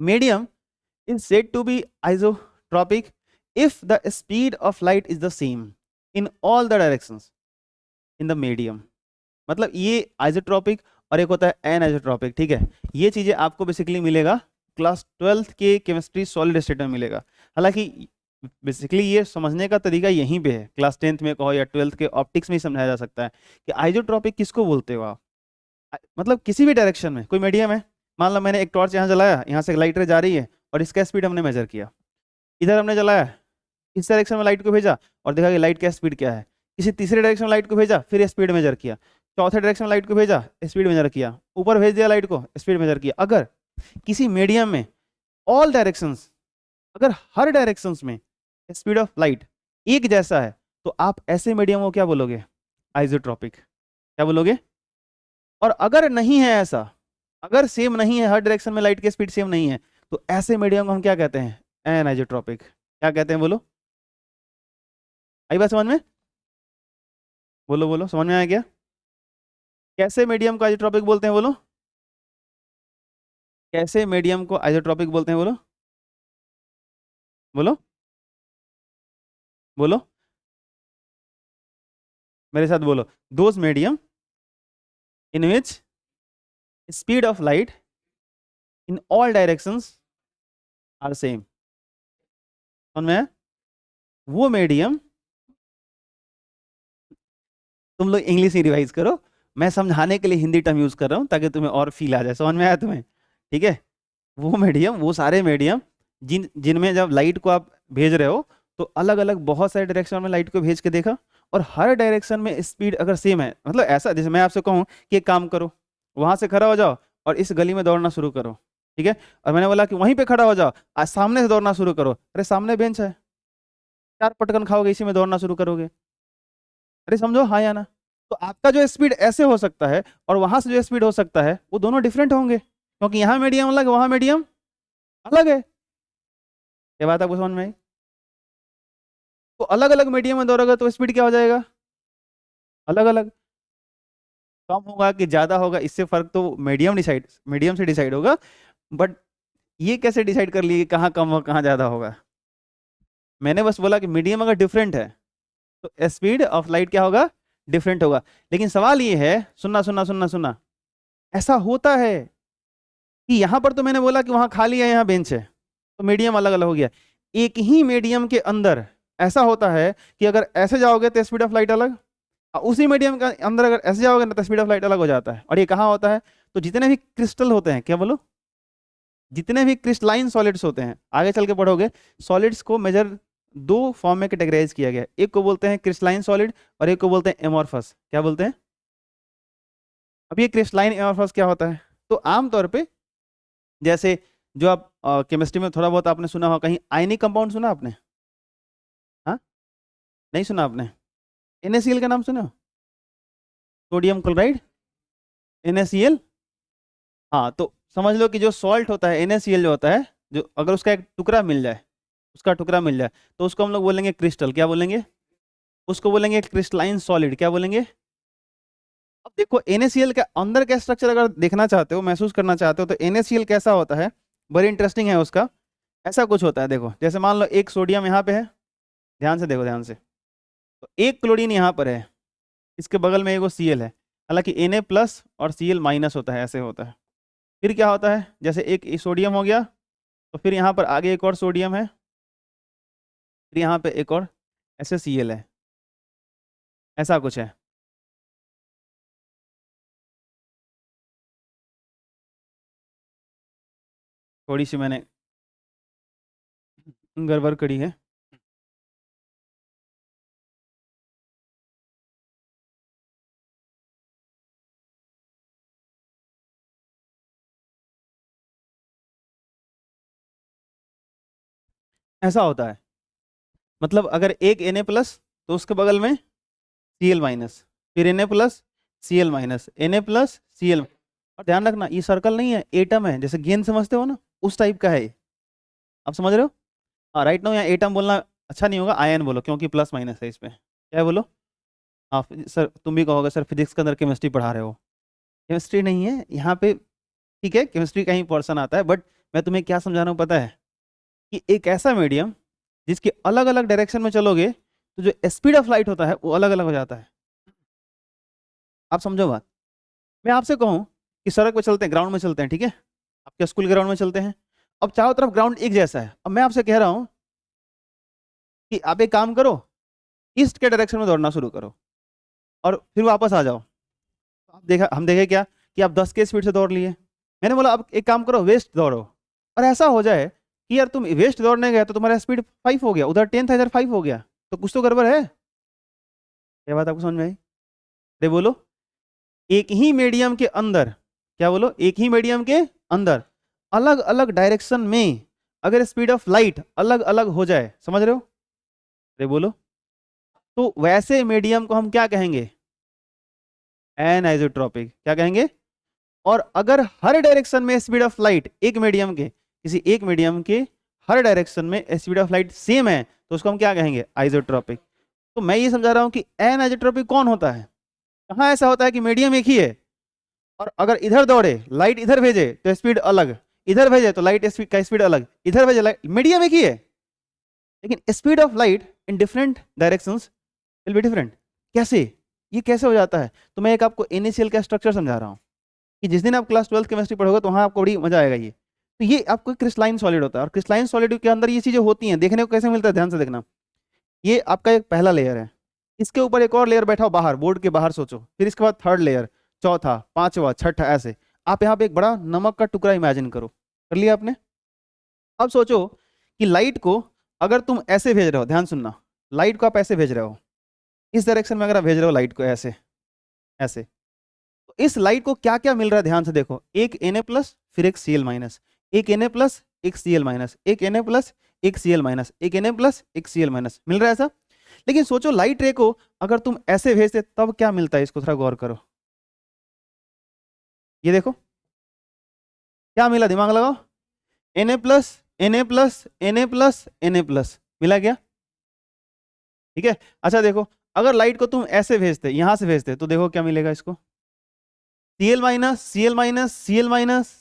medium is said to be isotropic if the speed of light is the same in all the directions in the medium. मतलब ये isotropic और एक होता है एनआइसोट्रॉपिक, ठीक है। ये चीजें आपको बेसिकली मिलेगा क्लास 12th के केमिस्ट्री सॉलिड स्टेट में मिलेगा। हालांकि बेसिकली ये समझने का तरीका यहीं पे है, क्लास 10th में कहो या 12th के ऑप्टिक्स में ही समझाया जा सकता है कि आइसोट्रॉपिक किसको बोलते हो आप। मतलब किसी भी डायरेक्शन में कोई मीडियम है, मान लो मैंने एक टॉर्च यहाँ जलाया, यहाँ से लाइट रे जा रही है और इसका स्पीड हमने मेजर किया, इधर हमने जलाया, इस डायरेक्शन में लाइट को भेजा और देखा कि लाइट का स्पीड क्या है, किसी तीसरे डायरेक्शन में लाइट को भेजा, फिर स्पीड मेजर किया, चौथे डायरेक्शन में लाइट को भेजा, स्पीड मेजर किया, ऊपर भेज दिया लाइट को, स्पीड मेजर किया। अगर किसी मीडियम में ऑल डायरेक्शंस, अगर हर डायरेक्शंस में स्पीड ऑफ लाइट एक जैसा है तो आप ऐसे मीडियम को क्या बोलोगे, आइसोट्रॉपिक, क्या बोलोगे। और अगर नहीं है ऐसा, अगर सेम नहीं है, हर डायरेक्शन में लाइट की स्पीड सेम नहीं है, तो ऐसे मीडियम को हम क्या कहते हैं, एनाइसोट्रॉपिक। क्या कहते हैं बोलो, आई बात समझ में, बोलो बोलो, समझ में आया क्या, कैसे मीडियम को आइसोट्रॉपिक बोलते हैं, बोलो कैसे मीडियम को आइसोट्रॉपिक बोलते हैं, बोलो बोलो बोलो, मेरे साथ बोलो, those medium in which speed of light in all directions are same। समझ में, वो मीडियम, तुम लोग इंग्लिश ही रिवाइज करो, मैं समझाने के लिए हिंदी टर्म यूज कर रहा हूँ ताकि तुम्हें और फील आ जाए, समझ में आया तुम्हें, ठीक है। वो मीडियम, वो सारे मीडियम जिनमें जब लाइट को आप भेज रहे हो तो अलग अलग बहुत सारे डायरेक्शन में लाइट को भेज के देखा और हर डायरेक्शन में स्पीड अगर सेम है, मतलब ऐसा जैसे मैं आपसे कहूँ कि एक काम करो, वहां से खड़ा हो जाओ और इस गली में दौड़ना शुरू करो, ठीक है। और मैंने बोला कि वहीं पे खड़ा हो जाओ, आज सामने से दौड़ना शुरू करो, अरे सामने बेंच है, 4 पटकन खाओगे, इसी में दौड़ना शुरू करोगे, अरे समझो हाँ या ना। तो आपका जो स्पीड ऐसे हो सकता है और वहां से जो स्पीड हो सकता है वो दोनों डिफरेंट होंगे, क्योंकि यहाँ मीडियम अलग है, वहां मीडियम अलग है। ये बात आपको समझ में आई। तो अलग अलग मीडियम में दौड़ोगे तो स्पीड क्या हो जाएगा, अलग अलग, कम होगा कि ज्यादा होगा, इससे फर्क तो मीडियम से डिसाइड होगा, बट ये कैसे डिसाइड कर लिए कहाँ कम होगा कहाँ ज्यादा होगा। मैंने बस बोला कि मीडियम अगर डिफरेंट है तो स्पीड ऑफ लाइट क्या होगा, डिफरेंट होगा। लेकिन सवाल ये है, सुनना सुनना सुनना सुनना, ऐसा होता है कि यहां पर तो मैंने बोला कि वहां खाली है, यहाँ बेंच है, तो मीडियम अलग अलग हो गया। एक ही मीडियम के अंदर ऐसा होता है कि अगर ऐसे जाओगे तो स्पीड ऑफ लाइट अलग, उसी मीडियम के अंदर अगर ऐसे जाओगे ना तो स्पीड ऑफ लाइट अलग हो जाता है। और ये कहाँ होता है, तो जितने भी क्रिस्टल होते हैं, क्या बोलो, जितने भी क्रिस्टलाइन सॉलिड्स होते हैं, आगे चल के पढ़ोगे, सॉलिड्स को मेजर 2 फॉर्म में कैटेगराइज किया गया, एक को बोलते हैं क्रिस्टलाइन सॉलिड और एक को बोलते हैं एमॉर्फस। क्या बोलते हैं, अब ये क्रिस्टलाइन एमॉर्फस क्या होता है, तो आमतौर पे जैसे जो आप केमिस्ट्री में थोड़ा बहुत आपने सुना होगा, कहीं आयनिक कंपाउंड सुना आपने, हाँ नहीं सुना आपने, NaCl का नाम सुना, सोडियम क्लोराइड, NaCl, हाँ तो समझ लो कि जो सॉल्ट होता है NaCl जो होता है, जो अगर उसका एक टुकड़ा मिल जाए, उसका टुकड़ा मिल जाए तो उसको हम लोग बोलेंगे क्रिस्टल, क्या बोलेंगे, उसको बोलेंगे क्रिस्टलाइन सॉलिड, क्या बोलेंगे। अब देखो NaCl के अंदर का स्ट्रक्चर अगर देखना चाहते हो, महसूस करना चाहते हो, तो NaCl कैसा होता है, बड़ी इंटरेस्टिंग है उसका। ऐसा कुछ होता है, देखो जैसे मान लो एक सोडियम यहाँ पे है, ध्यान से देखो ध्यान से, तो एक क्लोरीन यहाँ पर है, इसके बगल में एक Cl है, हालांकि Na+ और Cl- होता है, ऐसे होता है। फिर क्या होता है, जैसे एक सोडियम हो गया तो फिर यहाँ पर आगे एक और सोडियम है, फिर यहाँ पे एक और ऐसे Cl है, ऐसा कुछ है। थोड़ी सी मैंने गड़बड़ करी है, ऐसा होता है। मतलब अगर एक Na+ तो उसके बगल में Cl-, फिर Na+, Cl-, Na+, Cl। और ध्यान रखना ये सर्कल नहीं है, एटम है, जैसे गेंद समझते हो ना, उस टाइप का है ये, आप समझ रहे हो। हाँ राइट नाउ यहाँ एटम बोलना अच्छा नहीं होगा, आयन बोलो, क्योंकि प्लस माइनस है इसमें, क्या है बोलो। हाँ सर, तुम भी कहोगे सर फिजिक्स के अंदर केमिस्ट्री पढ़ा रहे हो, केमिस्ट्री नहीं है यहाँ पे, ठीक है केमिस्ट्री का ही पोर्शन आता है, बट मैं तुम्हें क्या समझा रहा हूँ पता है, कि एक ऐसा मीडियम जिसके अलग अलग डायरेक्शन में चलोगे तो जो स्पीड ऑफ लाइट होता है वो अलग अलग हो जाता है। आप समझो बात। मैं आपसे कहूँ कि सड़क पे चलते हैं, ग्राउंड में चलते हैं, ठीक है, आपके स्कूल ग्राउंड में चलते हैं, अब चारों तरफ ग्राउंड एक जैसा है। अब मैं आपसे कह रहा हूँ कि आप एक काम करो, ईस्ट के डायरेक्शन में दौड़ना शुरू करो और फिर वापस आ जाओ। आप देखा, हम देखे क्या कि आप 10 के स्पीड से दौड़ लिए। मैंने बोला अब एक काम करो, वेस्ट दौड़ो, और ऐसा हो जाए कि यार तुम वेस्ट दौड़ने गए तो तुम्हारा स्पीड 5 हो गया, उधर 10 था इधर 5 हो गया, तो कुछ तो गड़बड़ है। ये बात आपको समझ में आई? अरे बोलो, एक ही मीडियम के अंदर, क्या बोलो, एक ही मीडियम के अंदर अलग अलग डायरेक्शन में अगर स्पीड ऑफ लाइट अलग अलग हो जाए, समझ रहे हो? अरे बोलो, तो वैसे मीडियम को हम क्या कहेंगे? एनआइसोट्रॉपिक। क्या कहेंगे? और अगर हर डायरेक्शन में स्पीड ऑफ लाइट एक मीडियम के, किसी एक मीडियम के हर डायरेक्शन में स्पीड ऑफ लाइट सेम है तो उसको हम क्या कहेंगे? आइसोट्रॉपिक। तो मैं ये समझा रहा हूं कि एनआइसोट्रॉपिक कौन होता है? कहाँ ऐसा होता है कि मीडियम एक ही है और अगर इधर दौड़े लाइट इधर भेजे तो स्पीड अलग, इधर भेजे तो लाइट का स्पीड अलग, इधर भेजे लाइट, मीडियम एक ही है लेकिन speed of light in different directions will be different. कैसे? ये कैसे हो जाता है? तो मैं एक आपको NaCl का स्ट्रक्चर समझा रहा हूँ कि जिस दिन आप क्लास 12 केमिस्ट्री पढ़ोगे तो वहाँ आपको बड़ी मजा आएगा। ये तो ये आपको क्रिस्टलाइन सॉलिड होता है और क्रिस्टलाइन सॉलिड के अंदर ये चीजें होती हैं। देखने को कैसे मिलता है, ध्यान से देखना। ये आपका एक पहला लेयर है, इसके ऊपर एक और लेयर बैठा हो बाहर, बोर्ड के बाहर सोचो, फिर इसके बाद थर्ड लेयर, चौथा, पांचवा, छठा, ऐसे। आप यहाँ पे एक बड़ा नमक का टुकड़ा इमेजिन करो। कर लिया आपने? अब सोचो कि लाइट को अगर तुम ऐसे भेज रहे हो, ध्यान सुनना, लाइट को आप ऐसे भेज रहे हो, इस डायरेक्शन में अगर आप भेज रहे हो लाइट को ऐसे ऐसे, तो इस लाइट को क्या क्या मिल रहा है ध्यान से देखो। एक Na+, फिर एक Cl-, एक Na+, एक Cl-, एक Na+, एक Cl-, एक Na+, एक Cl-, मिल रहा है ऐसा। लेकिन सोचो लाइट रे को अगर तुम ऐसे भेजते तब क्या मिलता है, इसको थोड़ा गौर करो। ये देखो क्या मिला, दिमाग लगाओ। Na+, Na+, Na+, Na+, मिला क्या? ठीक है। अच्छा देखो, अगर लाइट को तुम ऐसे भेजते, यहां से भेजते, तो देखो क्या मिलेगा इसको, Cl-, Cl-, Cl-,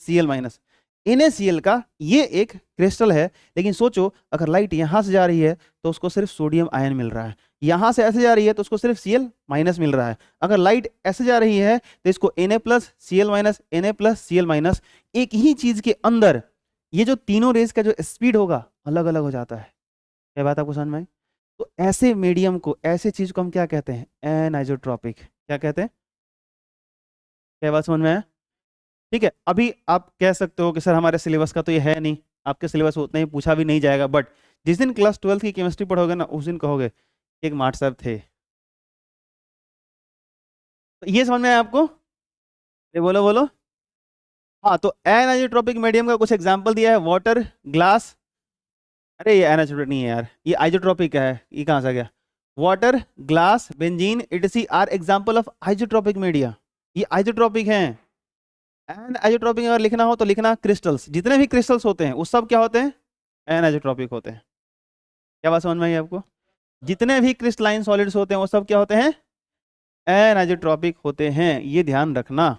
Cl-। NaCl का ये एक क्रिस्टल है, लेकिन सोचो अगर लाइट यहां से जा रही है तो उसको सिर्फ सोडियम आयन मिल रहा है, यहां से ऐसे जा रही है तो उसको सिर्फ Cl- मिल रहा है। अगर लाइट ऐसे जा रही है तो इसको Na+, Cl-, Na+, Cl-। एक ही चीज के अंदर ये जो तीनों रेस का जो स्पीड होगा अलग अलग हो जाता है। क्या बात आपको समझ में आई? तो ऐसे मीडियम को, ऐसे चीज को हम क्या कहते हैं? एनाइसोट्रॉपिक। क्या कहते हैं? क्या बात समझ में आया? ठीक है। अभी आप कह सकते हो कि सर हमारे सिलेबस का तो ये है नहीं, आपके सिलेबस उतना ही पूछा भी नहीं जाएगा, बट जिस दिन क्लास 12 की केमिस्ट्री पढ़ोगे ना उस दिन कहोगे एक मार्ट साहब थे। तो ये समझ में आया आपको? ये बोलो बोलो। हाँ, तो एनाइसोट्रॉपिक मीडियम का कुछ एग्जांपल दिया है, वाटर, ग्लास। अरे ये एनाइसोट्रॉपिक नहीं है यार, ये आइसोट्रॉपिक है, ये कहाँ से आ गया? वाटर, ग्लास, बेंजीन, इटसी are example of isotropic media. ये आइसोट्रॉपिक हैं। एंड आइसोट्रॉपिक अगर लिखना हो तो लिखना क्रिस्टल्स, जितने भी क्रिस्टल्स होते हैं वो सब क्या होते हैं? एनाइसोट्रॉपिक होते हैं। क्या बात समझ में आई आपको? जितने भी क्रिस्टलाइन सॉलिड्स होते हैं वो सब क्या होते हैं? एनाइसोट्रॉपिक होते हैं, ये ध्यान रखना।